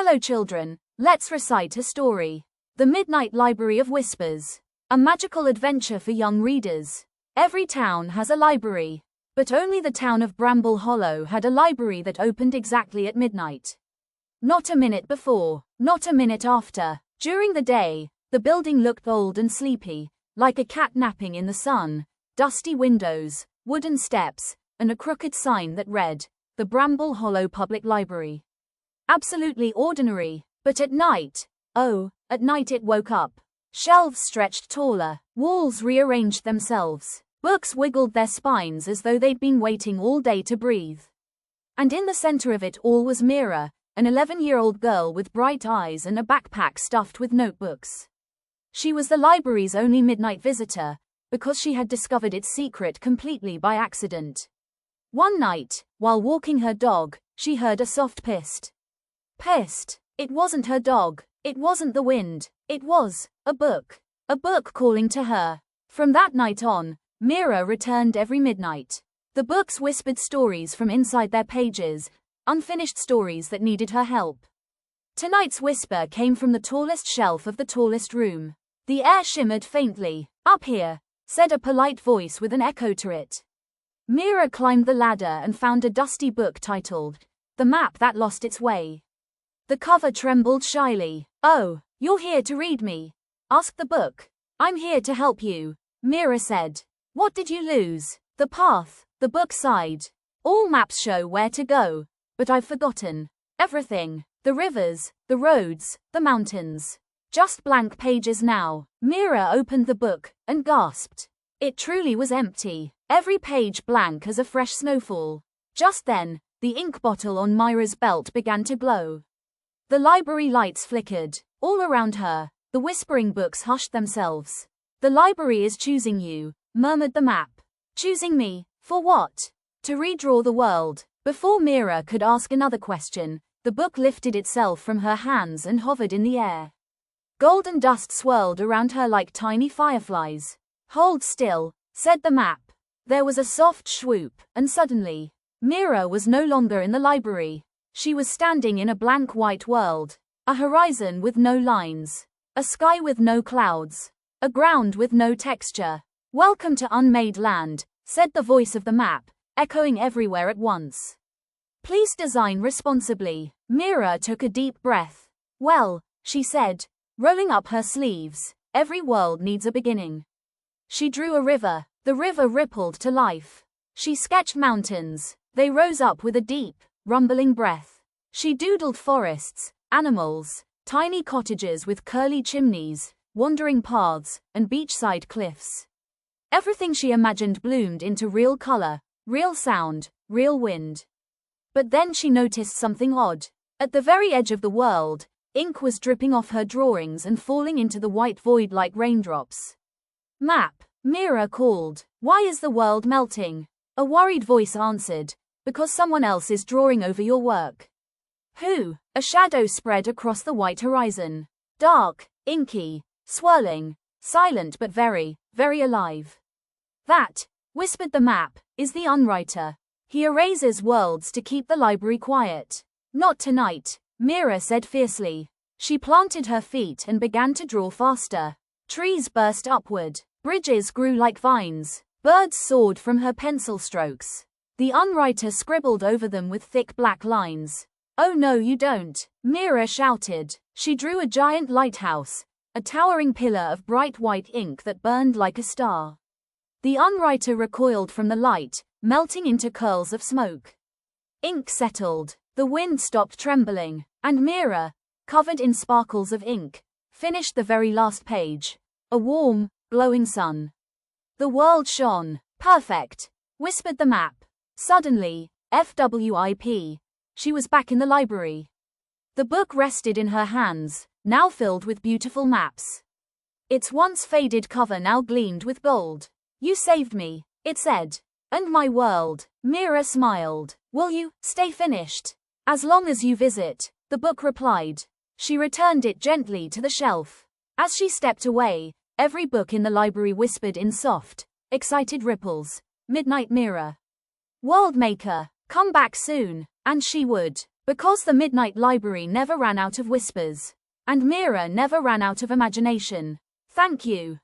Hello children, let's recite a story. The Midnight Library of Whispers. A magical adventure for young readers. Every town has a library, but only the town of Bramble Hollow had a library that opened exactly at midnight. Not a minute before, not a minute after. During the day, the building looked old and sleepy, like a cat napping in the sun. Dusty windows, wooden steps, and a crooked sign that read, "The Bramble Hollow Public Library." Absolutely ordinary, but at night, at night it woke up. Shelves stretched taller, walls rearranged themselves, books wiggled their spines as though they'd been waiting all day to breathe. And in the center of it all was Mira, an 11-year-old girl with bright eyes and a backpack stuffed with notebooks. She was the library's only midnight visitor, because she had discovered its secret completely by accident. One night, while walking her dog, she heard a soft pissed. Pissed. It wasn't her dog. It wasn't the wind. It was a book. A book calling to her. From that night on, Mira returned every midnight. The books whispered stories from inside their pages, unfinished stories that needed her help. Tonight's whisper came from the tallest shelf of the tallest room. The air shimmered faintly. "Up here," said a polite voice with an echo to it. Mira climbed the ladder and found a dusty book titled, "The Map That Lost Its Way." The cover trembled shyly. "Oh, you're here to read me?" asked the book. "I'm here to help you," Mira said. "What did you lose?" "The path," the book sighed. "All maps show where to go, but I've forgotten everything. The rivers, the roads, the mountains. Just blank pages now." Mira opened the book and gasped. It truly was empty, every page blank as a fresh snowfall. Just then, the ink bottle on Mira's belt began to glow. The library lights flickered. All around her, the whispering books hushed themselves. "The library is choosing you," murmured the map. "Choosing me? For what?" "To redraw the world." Before Mira could ask another question, the book lifted itself from her hands and hovered in the air. Golden dust swirled around her like tiny fireflies. "Hold still," said the map. There was a soft swoop, and suddenly, Mira was no longer in the library. She was standing in a blank white world. A horizon with no lines. A sky with no clouds. A ground with no texture. "Welcome to unmade land," said the voice of the map, echoing everywhere at once. "Please design responsibly." Mira took a deep breath. "Well," she said, rolling up her sleeves, "every world needs a beginning." She drew a river. The river rippled to life. She sketched mountains. They rose up with a deep, rumbling breath. She doodled forests, animals, tiny cottages with curly chimneys, wandering paths, and beachside cliffs. Everything she imagined bloomed into real color, real sound, real wind. But then she noticed something odd. At the very edge of the world, ink was dripping off her drawings and falling into the white void like raindrops. "Map," Mira called. "Why is the world melting?" A worried voice answered, "Because someone else is drawing over your work." "Who?" A shadow spread across the white horizon. Dark, inky, swirling, silent but very, very alive. "That," whispered the map, "is the Unwriter. He erases worlds to keep the library quiet." "Not tonight," Mira said fiercely. She planted her feet and began to draw faster. Trees burst upward. Bridges grew like vines. Birds soared from her pencil strokes. The Unwriter scribbled over them with thick black lines. "Oh no you don't," Mira shouted. She drew a giant lighthouse, a towering pillar of bright white ink that burned like a star. The Unwriter recoiled from the light, melting into curls of smoke. Ink settled. The wind stopped trembling, and Mira, covered in sparkles of ink, finished the very last page. A warm, glowing sun. The world shone. "Perfect," whispered the map. Suddenly, FWIP. She was back in the library. The book rested in her hands, now filled with beautiful maps. Its once faded cover now gleamed with gold. "You saved me," it said. "And my world." Mira smiled. "Will you stay finished?" "As long as you visit," the book replied. She returned it gently to the shelf. As she stepped away, every book in the library whispered in soft, excited ripples, "Midnight Mira. World Maker, come back soon." And she would. Because the Midnight Library never ran out of whispers. And Mira never ran out of imagination. Thank you.